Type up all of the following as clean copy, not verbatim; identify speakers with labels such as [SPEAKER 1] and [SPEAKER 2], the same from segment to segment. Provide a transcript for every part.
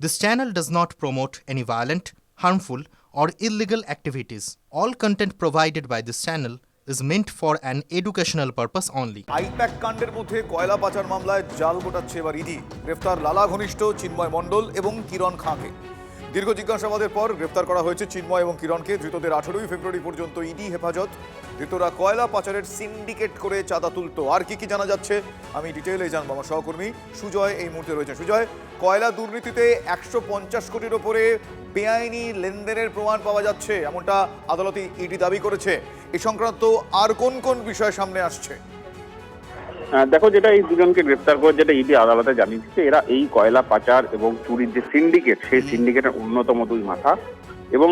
[SPEAKER 1] This channel does not promote any violent, harmful, or illegal activities. All content provided by this channel is meant for an educational purpose only.
[SPEAKER 2] I-PAC কাণ্ডের মধ্যে কয়লা পাচার মামলায় জাল গোটাচ্ছে এবার ED. গ্রেফতার লালা ঘনিষ্ঠ চিন্ময় মণ্ডল এবং কিরণ খাঁকে। দীর্ঘ জিজ্ঞাসাবাদের পর গ্রেফতার করা হয়েছে চিন্ময় এবং কিরণকে। ধৃতদের 18 ফেব্রুয়ারি পর্যন্ত ইডি হেফাজত। ধৃতরা কয়লা পাচারের সিন্ডিকেট করে চাঁদা তুলত। আর কি জানা যাচ্ছে আমি ডিটেইলে জানবো। আমার সহকর্মী সুজয় এই মুহূর্তে রয়েছে। সুজয়, কয়লা দুর্নীতিতে 150 কোটির ওপরে বেআইনি লেনদেনের প্রমাণ পাওয়া যাচ্ছে, এমনটা আদালতে ইডি দাবি করেছে। এ সংক্রান্ত আর কোন কোন বিষয় সামনে আসছে?
[SPEAKER 3] দেখো, যেটা এই দুজনকে গ্রেফতার করে যেটা ইডি আদালতে জানিয়েছে, এরা এই কয়লা পাচার এবং চুরির যে সিন্ডিকেট, সেই সিন্ডিকেটের অন্যতম দুই মাথা, এবং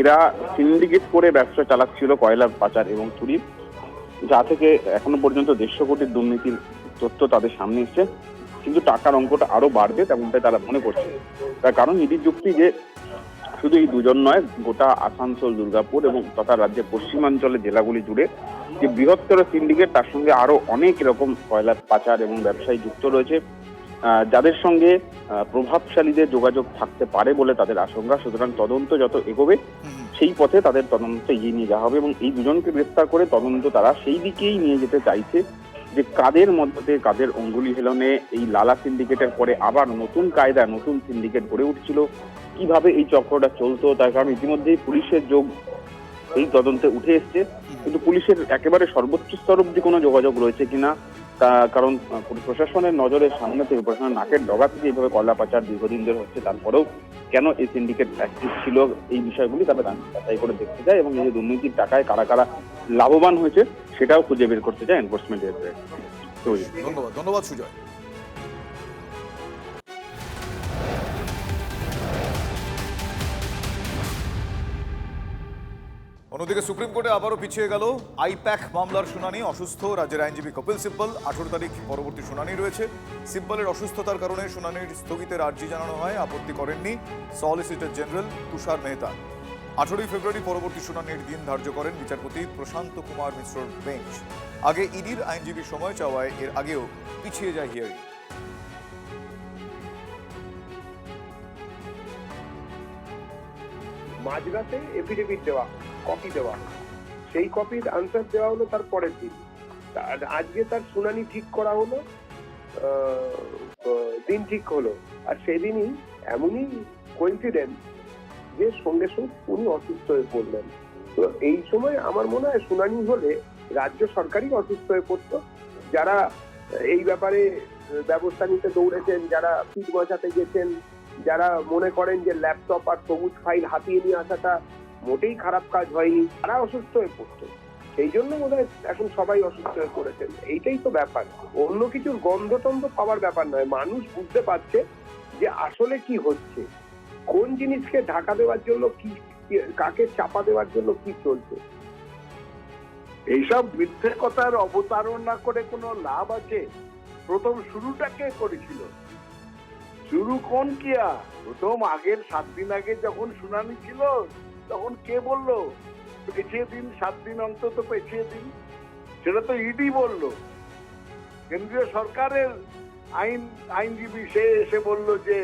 [SPEAKER 3] এরা সিন্ডিকেট করে ব্যবসা চালাচ্ছিল কয়লা পাচার এবং চুরির, যা থেকে এখনো পর্যন্ত 150 কোটির দুর্নীতির তথ্য তাদের সামনে এসছে। কিন্তু টাকার অঙ্কটা আরো বাড়বে তেমনটাই তারা মনে করছে। তার কারণ ইডির যুক্তি যে শুধু এই দুজন নয়, গোটা আসানসোল, দুর্গাপুর এবং তথা রাজ্যের পশ্চিমাঞ্চলের জেলাগুলি জুড়ে যে বৃহত্তর সিন্ডিকেট, তার সঙ্গে আরো অনেক রকম কয়লা পাচার এবং ব্যবসায়ী যুক্ত রয়েছে, যাদের সঙ্গে প্রভাবশালীদের যোগাযোগ থাকতে পারে বলে তাদের আশঙ্কা। সুতরাং তদন্ত যত এগোবে সেই পথে তাদের তদন্ত এগিয়ে নিয়ে যাওয়া হবে, এবং এই দুজনকে গ্রেফতার করে তদন্ত তারা সেই দিকেই নিয়ে যেতে চাইছে যে কাদের মধ্যে কাদের অঙ্গুলি হেলনে এই লালা সিন্ডিকেটের পরে আবার নতুন কায়দা, নতুন সিন্ডিকেট গড়ে উঠছিল, কিভাবে এই চক্রটা চলতো। তার কারণ ইতিমধ্যেই পুলিশের যোগ এই তদন্তে উঠে এসছে, কিন্তু পুলিশের একেবারে সর্বোচ্চ স্তর অব্দি কোনো যোগাযোগ রয়েছে কিনা, কারণ প্রশাসনের নজরের সামনে থেকে, প্রশাসনের নাকের ডগা থেকে এইভাবে কয়লা পাচার দীর্ঘদিন ধরে হচ্ছে, তারপরেও কেন এই সিন্ডিকেট অ্যাক্টিভ ছিল, এই বিষয়গুলি তারা যাচাই করে দেখতে যায়, এবং এই যে দুর্নীতির টাকায় কারা কারা লাভবান হয়েছে সেটাও খুঁজে বের করতে যায় এনফোর্সমেন্ট ডিরেক্টরেট।
[SPEAKER 2] ধন্যবাদ সুজয়। অন্যদিকে সুপ্রিম কোর্টে আবারও পিছিয়ে গেল আইপ্যাক মামলার শুনানি। অসুস্থ রাজ্যের আইনজীবী কপিল সিব্বল। 18 তারিখ পরবর্তী শুনানি রয়েছে। সিব্বলের অসুস্থতার কারণে শুনানির স্থগিতের আর্জি জানানো হয়। আপত্তি করেননি সলিসিটর জেনারেল তুষার মেহতা। 18 ফেব্রুয়ারি পরবর্তী শুনানির দিন ধার্য করেন বিচারপতি প্রশান্ত কুমার মিশ্রর বেঞ্চ। আগে ইডির আইনজীবী সময় চাওয়ায় এর আগেও পিছিয়ে যায় হিয়ারিং।
[SPEAKER 4] মাঝরাতে এফিডেভিট দেওয়া, কপি দেওয়া, সেই কপির আনসার দেওয়া হলো তার পরের দিন। আজকে তার শুনানি ঠিক করা হলো, দিন ঠিক হলো, আর সেদিনই এমনই কোইন্সিডেন্স যে সঙ্গে সঙ্গে উনি অসুস্থ হয়ে পড়লেন। তো এই সময় আমার মনে হয় শুনানি হলে রাজ্য সরকারই অসুস্থ হয়ে পড়তো। যারা এই ব্যাপারে ব্যবস্থা নিতে দৌড়েছেন, যারা পিঠ বসাতে গেছেন, যারা মনে করেন যে ল্যাপটপ আর সবুজ ফাইল হাতিয়ে নিয়ে আসাটা মোটেই খারাপ কাজ হয়নি, তারা অসুস্থ হয়ে পড়তো। সেই জন্য বোধহয় এখন সবাই অসুস্থ হয়ে পড়েছেন। এইটাই তো ব্যাপার, অন্য কিছুর গন্ধটন্ধ পাওয়ার ব্যাপার নয়। মানুষ বুঝতে পারছে যে আসলে কি হচ্ছে, কোন জিনিসকে ঢাকা দেওয়ার জন্য কি, কাকে চাপা দেওয়ার জন্য কি চলছে।
[SPEAKER 5] এইসব মিথ্যে কথার অবতারণা করে কোনো লাভ আছে? প্রথম শুরুটা কে করেছিল? শুরু কোন কিয়া? প্রথম আগের 7 দিন আগে যখন শুনানি ছিল, তখন কে বললো পেছিয়ে দিন, 7 দিন অন্তত পেছিয়ে দিন? সেটা তো ইডি বললো। কেন্দ্রীয় সরকারের আইনজীবী সে এসে বলল যে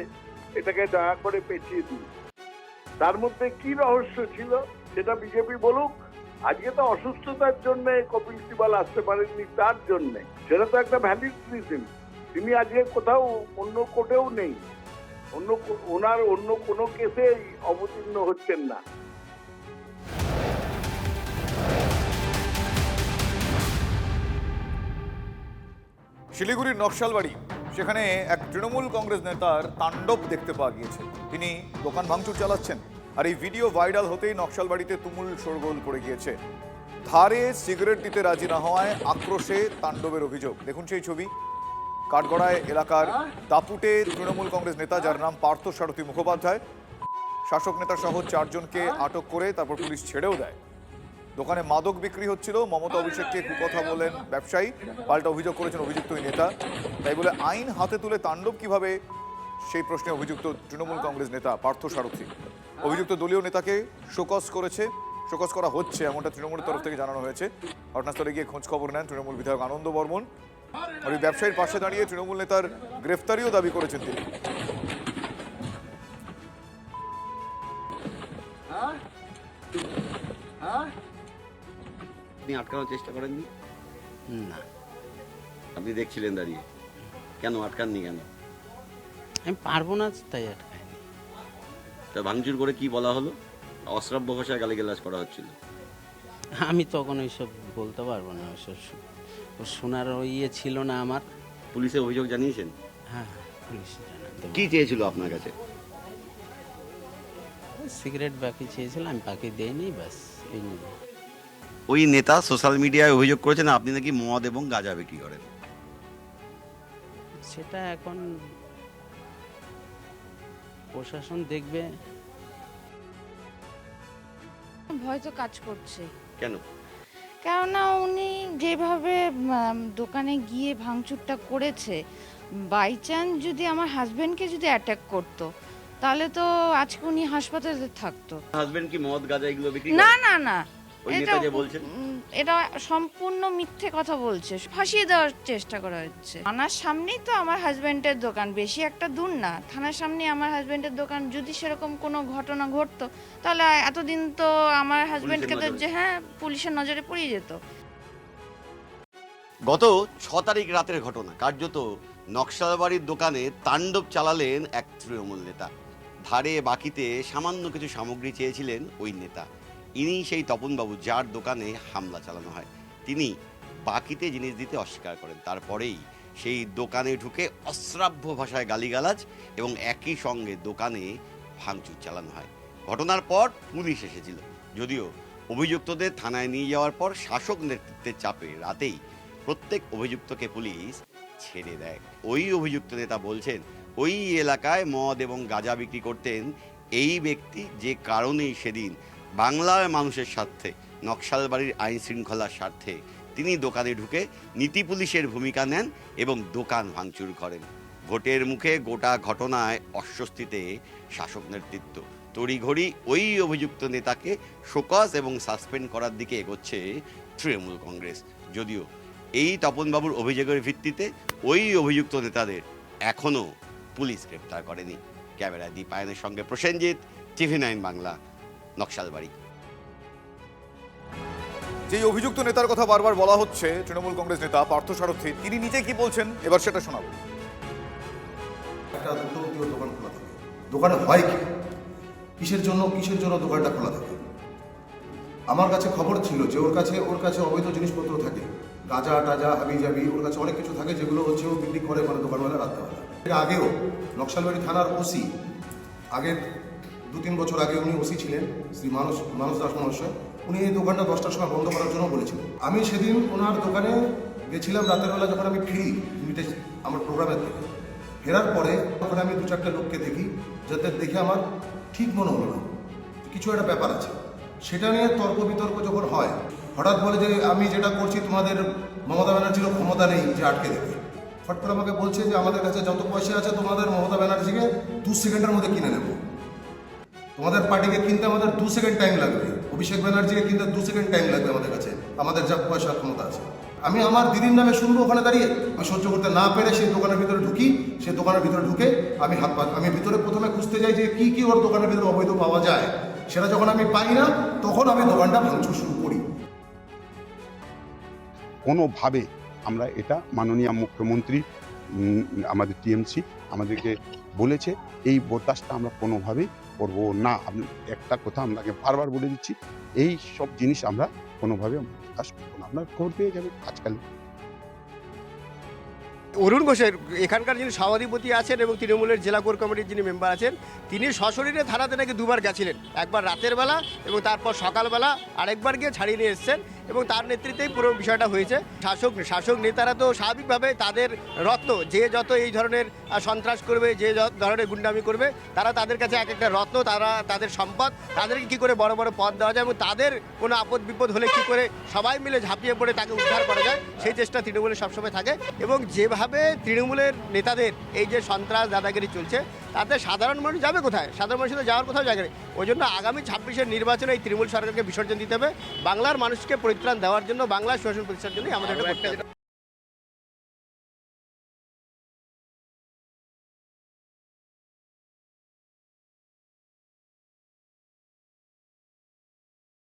[SPEAKER 5] এটাকে দয়া করে পেছিয়ে দিন। তার মধ্যে কি রহস্য ছিল সেটা বিজেপি বলুক। আজকে তো অসুস্থতার জন্য কপিল সিবাল আসতে পারেননি, তার জন্য সেটা তো একটা ভ্যালিড রিজন। তিনি আজকে কোথাও অন্য কোর্টেও নেই, ওনার অন্য কোনো কেসে অবতীর্ণ হচ্ছেন না।
[SPEAKER 2] শিলিগুড়ির নকশালবাড়ি, সেখানে এক তৃণমূল কংগ্রেস নেতার তাণ্ডব দেখতে পাওয়া গিয়েছে। তিনি দোকান ভাঙচুর চালাচ্ছেন, আর এই ভিডিও ভাইরাল হতেই নকশালবাড়িতে তুমুল শোরগোল পড়ে গিয়েছে। ধারে সিগারেট দিতে রাজি না হওয়ায় আক্রোশে তাণ্ডবের অভিযোগ। দেখুন সেই ছবি। কাঠগড়ায় এলাকার দাপুটে তৃণমূল কংগ্রেস নেতা, যার নাম পার্থ সারথী মুখোপাধ্যায়, শাসক নেতা সহ 4 জনকে আটক করে তারপর পুলিশ ছেড়েও দেয়। দোকানে মাদক বিক্রি হচ্ছিল। মমতা অভিষেককে কুকথা বলেন ব্যবসায়ী, পাল্টা অভিযোগ করেছেন অভিযুক্ত ওই নেতা। তাই বলে আইন হাতে তুলে তাণ্ডব কিভাবে, সেই প্রশ্নে অভিযুক্ত তৃণমূল কংগ্রেস নেতা পার্থ সারথী। অভিযুক্ত দলীয় নেতাকে শোকজ করা হচ্ছে, এমনটা তৃণমূলের তরফ থেকে জানানো হয়েছে। ঘটনাস্থলে গিয়ে খোঁজ খবর নেন তৃণমূল বিধায়ক আনন্দ বর্মন। আর ওই ব্যবসায়ীর পাশে দাঁড়িয়ে তৃণমূল নেতার গ্রেফতারিও দাবি করেছেন তিনি।
[SPEAKER 6] আপনি আটকানোর চেষ্টা করেননি?
[SPEAKER 7] না,
[SPEAKER 6] আপনি দেখছিলেন দাঁড়িয়ে, কেন আটকাননি কেন?
[SPEAKER 7] আমি পারবো না তাই আটকায়নি।
[SPEAKER 6] তা ভাঙচুর করে কি বলা হলো? অশ্রাব্য ভাষায় গালিগালাজ করা হচ্ছিল।
[SPEAKER 7] আমি তখন ওইসব বলতে পারবো না, ওইসব শোনার ইয়ে ছিল না আমার।
[SPEAKER 6] পুলিশে অভিযোগ জানিয়েছেন?
[SPEAKER 7] হ্যাঁ, পুলিশ জানাতে
[SPEAKER 6] কি চেয়েছিল আপনার কাছে?
[SPEAKER 7] সিগারেট বাকি চেয়েছিল, আমি বাকি দেইনি, ব্যাস এই নিয়ে।
[SPEAKER 6] ওই নেতা সোশ্যাল মিডিয়ায় অভিযোগ করেছেন আপনি নাকি মদ এবং গাঁজা বিক্রি করেন।
[SPEAKER 7] সেটা এখন প্রশাসন দেখবে।
[SPEAKER 8] ভয় তো কাজ করছে,
[SPEAKER 6] কেন?
[SPEAKER 8] কেননা উনি যেভাবে দোকানে গিয়ে ভাঙচুরটা করেছে, বাই চান্স যদি আমার হাজবেন্ডকে যদি অ্যাটাক করতো তাহলে তো আজকে উনি হাসপাতালে থাকতো।
[SPEAKER 6] হাজবেন্ড কি মদ গাঁজা এগুলো বিক্রি
[SPEAKER 8] না
[SPEAKER 6] করেন?
[SPEAKER 8] না না,
[SPEAKER 6] ওই নেতা যে বলছেন।
[SPEAKER 8] এটা সম্পূর্ণ মিথ্যে কথা বলছে, ফাঁসিয়ে দেওয়ার চেষ্টা করা হচ্ছে। থানার সামনেই তো আমার হাজবেন্ডের দোকান, বেশি একটা দূর না, থানার সামনে আমার হাজবেন্ডের দোকান। যদি সেরকম কোনো ঘটনা ঘটতো তাহলে এতদিন তো আমার হাজবেন্ডকে তো যে হ্যাঁ পুলিশের নজরে পড়ে যেত।
[SPEAKER 6] গত 6 তারিখ রাতের ঘটনা, কার্যত নকশালবাড়ির দোকানে তাণ্ডব চালালেন এক তৃণমূল নেতা। ধারে বাকিতে সামান্য কিছু সামগ্রী চেয়েছিলেন ওই নেতা। ইনি সেই তপনবাবু যার দোকানে হামলা চালানো হয়। তিনি বাকিতে জিনিস দিতে অস্বীকার করেন, তারপরেই সেই দোকানে ঢুকে অশ্রাব্য ভাষায় গালিগালাজ এবং একই সঙ্গে দোকানে ভাঙচুর চালানো হয়। ঘটনার পর পুলিশ এসেছিল, যদিও অভিযুক্তদের থানায় নিয়ে যাওয়ার পর শাসক নেতৃত্বের চাপে রাতেই প্রত্যেক অভিযুক্তকে পুলিশ ছেড়ে দেয়। ওই অভিযুক্ত নেতা বলছেন ওই এলাকায় মদ এবং গাঁজা বিক্রি করতেন এই ব্যক্তি, যে কারণেই সেদিন বাংলার মানুষের স্বার্থে, নকশালবাড়ির আইন শৃঙ্খলার স্বার্থে তিনি দোকানে ঢুকে নীতি পুলিশের ভূমিকা নেন এবং দোকান ভাঙচুর করেন। ভোটের মুখে গোটা ঘটনায় অস্বস্তিতে শাসক নেতৃত্ব। তড়িঘড়ি ওই অভিযুক্ত নেতাকে শোকজ এবং সাসপেন্ড করার দিকে এগোচ্ছে তৃণমূল কংগ্রেস। যদিও এই তপনবাবুর অভিযোগের ভিত্তিতে ওই অভিযুক্ত নেতাদের এখনও পুলিশ গ্রেপ্তার করেনি। ক্যামেরায় দীপায়নের সঙ্গে প্রসেনজিৎ, TV9 বাংলা, নকশালবাড়ি।
[SPEAKER 2] যেই অভিযুক্ত নেতার কথা বারবার বলা হচ্ছে, তৃণমূল কংগ্রেস নেতা পার্থসারথী, তিনি নিজে কি বলছেন এবার সেটা শোনাবো।
[SPEAKER 9] একটা দুটো অব্দি ওর দোকান খোলা থাকে। দোকানে হয় কি, কিসের জন্য দোকানটা খোলা থাকে? আমার কাছে খবর ছিল যে ওর কাছে অবৈধ জিনিসপত্র থাকে, গাঁজা টাজা হাবি জাবি, ওর কাছে অনেক কিছু থাকে যেগুলো হচ্ছে ও বিক্রি করে মানে দোকানওয়ালা রাত্রেবেলা। এর আগেও নকশালবাড়ি থানার ওসি, আগের 2-3 বছর আগে উনি ওসি ছিলেন, শ্রী মানস দাস মহাশয়, উনি এই দোকানটা 10টার সময় বন্ধ করার জন্য বলেছিলেন। আমি সেদিন ওনার দোকানে গেছিলাম রাতের বেলা, যখন আমি ফিরি আমার প্রোগ্রামের থেকে ফেরার পরে, তখন আমি 2-4টে লোককে দেখি, যাদের দেখে আমার ঠিক মনে হলো না, কিছু একটা ব্যাপার আছে। সেটা নিয়ে তর্ক বিতর্ক যখন হয়, হঠাৎ বলে যে আমি যেটা করছি তোমাদের মমতা ব্যানার্জিরও ক্ষমতা নেই যে আটকে দেবে। ফট করে আমাকে বলছে যে আমাদের কাছে যত পয়সা আছে তোমাদের মমতা ব্যানার্জিকে 2 সেকেন্ডের মধ্যে কিনে নেব, তোমাদের পার্টিকে কিনতে আমাদের 2 সেকেন্ড টাইম লাগবে, অভিষেক ব্যানার্জিকে কিনতে 2 সেকেন্ড টাইম লাগবে আমাদের কাছে, আমাদের যা পয়সার ক্ষমতা আছে। আমি আমার দিদির নামে শুনবো ওখানে দাঁড়িয়ে, আমি সহ্য করতে না পেরে সেই দোকানের ভিতরে ঢুকি। সেই দোকানের ভিতরে ঢুকে আমি ভিতরে প্রথমে খুঁজতে যাই যে কি ওর দোকানের ভিতরে অবৈধ পাওয়া যায়। সেটা যখন আমি পাই না, তখন আমি দোকানটা ভাঙচুর শুরু করি।
[SPEAKER 10] কোনোভাবে আমরা এটা মাননীয় মুখ্যমন্ত্রী আমাদের টিএমসি আমাদেরকে বলেছে, এই বরদাস্ত আমরা কোনোভাবেই করব না। একটা কথা আপনাকে বারবার বলে দিচ্ছি, এই সব জিনিস আমরা কোনোভাবে বরদাস্ত করবো না। আপনার খবর পেয়ে যাবে আজকাল।
[SPEAKER 11] অরুণ ঘোষের এখানকার যিনি সভাধিপতি আছেন এবং তৃণমূলের জেলা কোর কমিটির যিনি মেম্বার আছেন, তিনি সশরীরে থানাতে নাকি 2বার গেছিলেন, একবার রাতের বেলা এবং তারপর সকালবেলা আরেকবার গিয়ে ছাড়িয়ে নিয়ে এসছেন এবং তার নেতৃত্বেই পুরো বিষয়টা হয়েছে। শাসক নেতারা তো স্বাভাবিকভাবে তাদের রত্ন, যে যত এই ধরনের সন্ত্রাস করবে, যে যত ধরনের গুন্ডামি করবে, তারা তাদের কাছে এক একটা রত্ন, তারা তাদের সম্পদ, তাদেরকে কী করে বড় বড় পদ দেওয়া যায় এবং তাদের কোনো আপদ বিপদ হলে কী করে সবাই মিলে ঝাঁপিয়ে পড়ে তাকে উদ্ধার করা যায়, সেই চেষ্টা তৃণমূলের সবসময় থাকে। এবং যেভাবে তৃণমূলের নেতাদের এই যে সন্ত্রাস দাদাগিরি চলছে, তাতে সাধারণ মানুষ যাবে কোথায়? সাধারণ মানুষের যাওয়ার কোথাও জায়গা নেই। ওই জন্য আগামী 26-এর নির্বাচনে এই তৃণমূল সরকারকে বিসর্জন দিতে হবে। বাংলার মানুষকে পরিত্রাণ দেওয়ার জন্য, বাংলার শাসন প্রতিষ্ঠার জন্য আমাদের